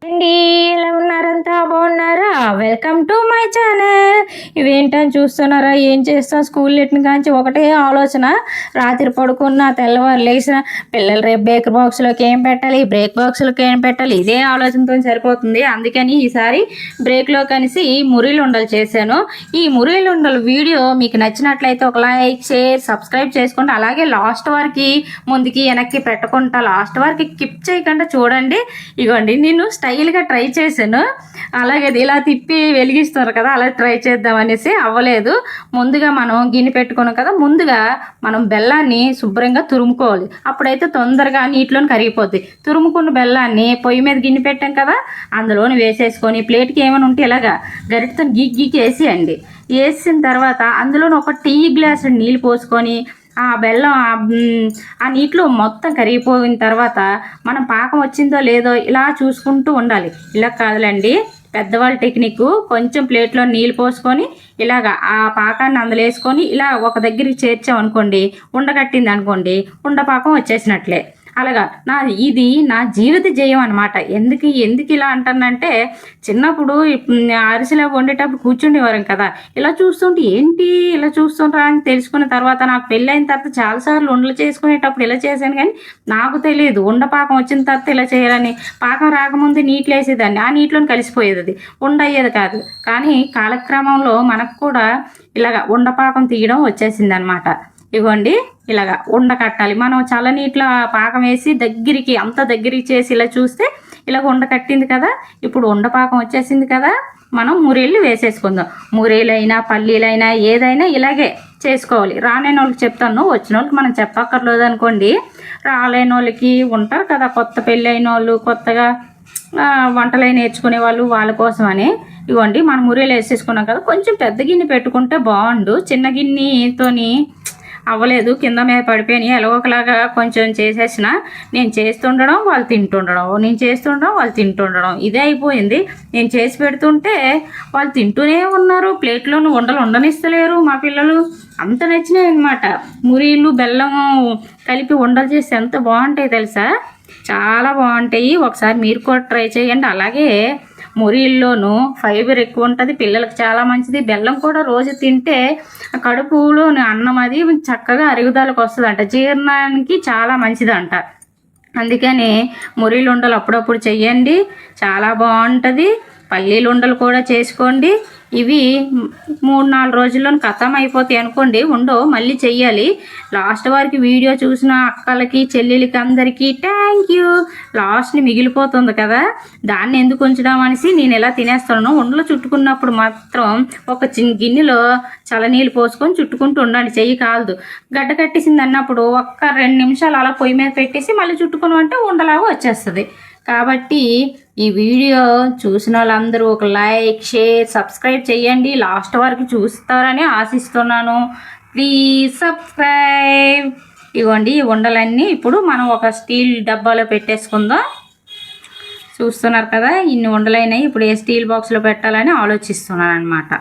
అండి, ఎలా ఉన్నారంతా బాగున్నారా? Welcome to my channel. ఇవేంటని చూస్తున్నారా? ఏం చేస్తాం, స్కూల్ ఎట్టిన కాంచి ఒకటే ఆలోచన. రాత్రి పడుకున్న తెల్లవారు లేచిన పిల్లలు రేపు బ్రేక్ బాక్స్లోకి ఏం పెట్టాలి, బ్రేక్ బాక్స్లోకి ఏం పెట్టాలి, ఇదే ఆలోచనతో సరిపోతుంది. అందుకని ఈసారి బ్రేక్లో కలిసి మురీలు ఉండలు చేశాను. ఈ మురీలు ఉండలు వీడియో మీకు నచ్చినట్లయితే ఒక లైక్, షేర్, సబ్స్క్రైబ్ చేసుకోండి. అలాగే లాస్ట్ వరకు ముందుకి వెనక్కి పెట్టకుండా లాస్ట్ వరకు స్కిప్ చేయకుండా చూడండి. ఇగోండి, నేను స్టైల్గా ట్రై చేశాను. అలాగే ఇలా తిప్పి వెలిగిస్తారు కదా, అలా ట్రై చేద్దాం అనేసి అవ్వలేదు. ముందుగా మనం గిన్నె పెట్టుకున్నాం కదా, ముందుగా మనం బెల్లాన్ని శుభ్రంగా తురుముకోవాలి. అప్పుడైతే తొందరగా నీటిలోని కరిగిపోద్ది. తురుముకున్న బెల్లాన్ని పొయ్యి మీద గిన్నె పెట్టాం కదా, అందులోని వేసేసుకొని ప్లేట్కి ఏమైనా ఉంటే ఇలాగా గరిటతో గీకేసి అండి. వేసిన తర్వాత అందులోని ఒక టీ గ్లాసు నీళ్ళు పోసుకొని ఆ బెల్లం ఆ నీటిలో మొత్తం కరిగిపోయిన తర్వాత మనం పాకం వచ్చిందో లేదో ఇలా చూసుకుంటూ ఉండాలి. ఇలా కాదులండి, పెద్దవాళ్ళ టెక్నిక్. కొంచెం ప్లేట్లో నీళ్ళు పోసుకొని ఇలాగా ఆ పాకాన్ని అందులో వేసుకొని ఇలా ఒక దగ్గరికి చేర్చామనుకోండి, ఉండగట్టింది అనుకోండి, ఉండపాకం వచ్చేసినట్లే. అలాగా ఇది నా జీవిత జయం అనమాట. ఎందుకు ఇలా అంటానంటే, చిన్నప్పుడు అరిసెలు వండేటప్పుడు కూర్చుండేవారం కదా, ఇలా చూస్తుంటే ఏంటి ఇలా చూస్తుంటారా అని తెలుసుకున్న తర్వాత నాకు పెళ్ళైన తర్వాత చాలాసార్లు ఉండలు చేసుకునేటప్పుడు ఇలా చేశాను, కానీ నాకు తెలియదు ఉండపాకం వచ్చిన తర్వాత ఇలా చేయాలని. పాకం రాకముందు నీటిలో వేసేదాన్ని, ఆ నీటిలోని కలిసిపోయేది, అది ఉండయ్యేది కాదు. కానీ కాలక్రమంలో మనకు కూడా ఇలాగ ఉండపాకం తీయడం వచ్చేసింది అనమాట. ఇవ్వండి, ఇలాగా ఉండ కట్టాలి. మనం చల్లనీటిలో పాకం వేసి అంత దగ్గరికి చేసి ఇలా చూస్తే ఇలాగ ఉండ కట్టింది కదా. ఇప్పుడు ఉండపాకం వచ్చేసింది కదా, మనం మురీలు వేసేసుకుందాం. మురీలైనా పల్లీలైనా ఏదైనా ఇలాగే చేసుకోవాలి. రాలేని వాళ్ళకి చెప్తాను, వచ్చిన వాళ్ళకి మనం చెప్పక్కర్లేదు అనుకోండి. రాలేని వాళ్ళకి ఉంటారు కదా, కొత్త పెళ్ళి అయిన వాళ్ళు, కొత్తగా వంటలు నేర్చుకునే వాళ్ళు, వాళ్ళ కోసమని ఇవ్వండి మనం మురీలు వేసేసుకున్నాం కదా. కొంచెం పెద్ద గిన్నె పెట్టుకుంటే బాగుండు. చిన్న గిన్నెతోని అవ్వలేదు, కింద మీద పడిపోయినాయి. ఎలాగోకలాగా కొంచెం చేసేసిన, నేను చేస్తుండడం వాళ్ళు తింటుండడం, నేను చేస్తుండడం వాళ్ళు తింటుండడం, ఇదే అయిపోయింది. నేను చేసి పెడుతుంటే వాళ్ళు తింటూనే ఉన్నారు. ప్లేట్లోనూ ఉండనిస్తలేరు మా పిల్లలు. అంత నచ్చినాయి అనమాట. మురీలు బెల్లం కలిపి ఉండలు చేసి ఎంత బాగుంటాయి తెలుసా, చాలా బాగుంటాయి. ఒకసారి మీరు కూడా ట్రై చేయండి. అలాగే మురీల్లోనూ ఫైబర్ ఎక్కువ ఉంటుంది, పిల్లలకు చాలా మంచిది. బెల్లం కూడా రోజు తింటే కడుపులో అన్నం అది చక్కగా అరుగుదలకు వస్తుందంట, జీర్ణానికి చాలా మంచిదంట. అందుకని మురీలు ఉండలు అప్పుడప్పుడు చెయ్యండి, చాలా బాగుంటుంది. పల్లీలు ఉండలు కూడా చేసుకోండి. ఇవి 3-4 రోజుల్లో ఖతం అయిపోతాయి అనుకోండి, మళ్ళీ చెయ్యాలి. లాస్ట్ వరకు వీడియో చూసిన అక్కలకి, చెల్లెలకి అందరికీ థ్యాంక్ యూ. లాస్ట్ని మిగిలిపోతుంది కదా, దాన్ని ఎందుకు ఉంచడం అనేసి నేను ఎలా తినేస్తాను. ఉండలు చుట్టుకున్నప్పుడు మాత్రం ఒక గిన్నెలో చల్లనీళ్ళు పోసుకొని చుట్టుకుంటూ ఉండండి, చెయ్యి కాలదు. గడ్డ కట్టేసింది అన్నప్పుడు ఒక్క 2 నిమిషాలు అలా పొయ్యి మీద పెట్టేసి మళ్ళీ చుట్టుకున్నామంటే ఉండలాగా వచ్చేస్తుంది. కాబట్టి ఈ వీడియో చూసిన వాళ్ళందరూ ఒక లైక్, షేర్, సబ్స్క్రైబ్ చేయండి. లాస్ట్ వరకు చూస్తారని ఆశిస్తున్నాను. Please subscribe. ఇవ్వండి, ఈ ఉండలన్నీ ఇప్పుడు మనం ఒక స్టీల్ డబ్బాలో పెట్టేసుకుందాం. చూస్తున్నారు కదా, ఇన్ని ఉండలైనాయి. ఇప్పుడు ఏ స్టీల్ బాక్స్లో పెట్టాలని ఆలోచిస్తున్నాను అనమాట.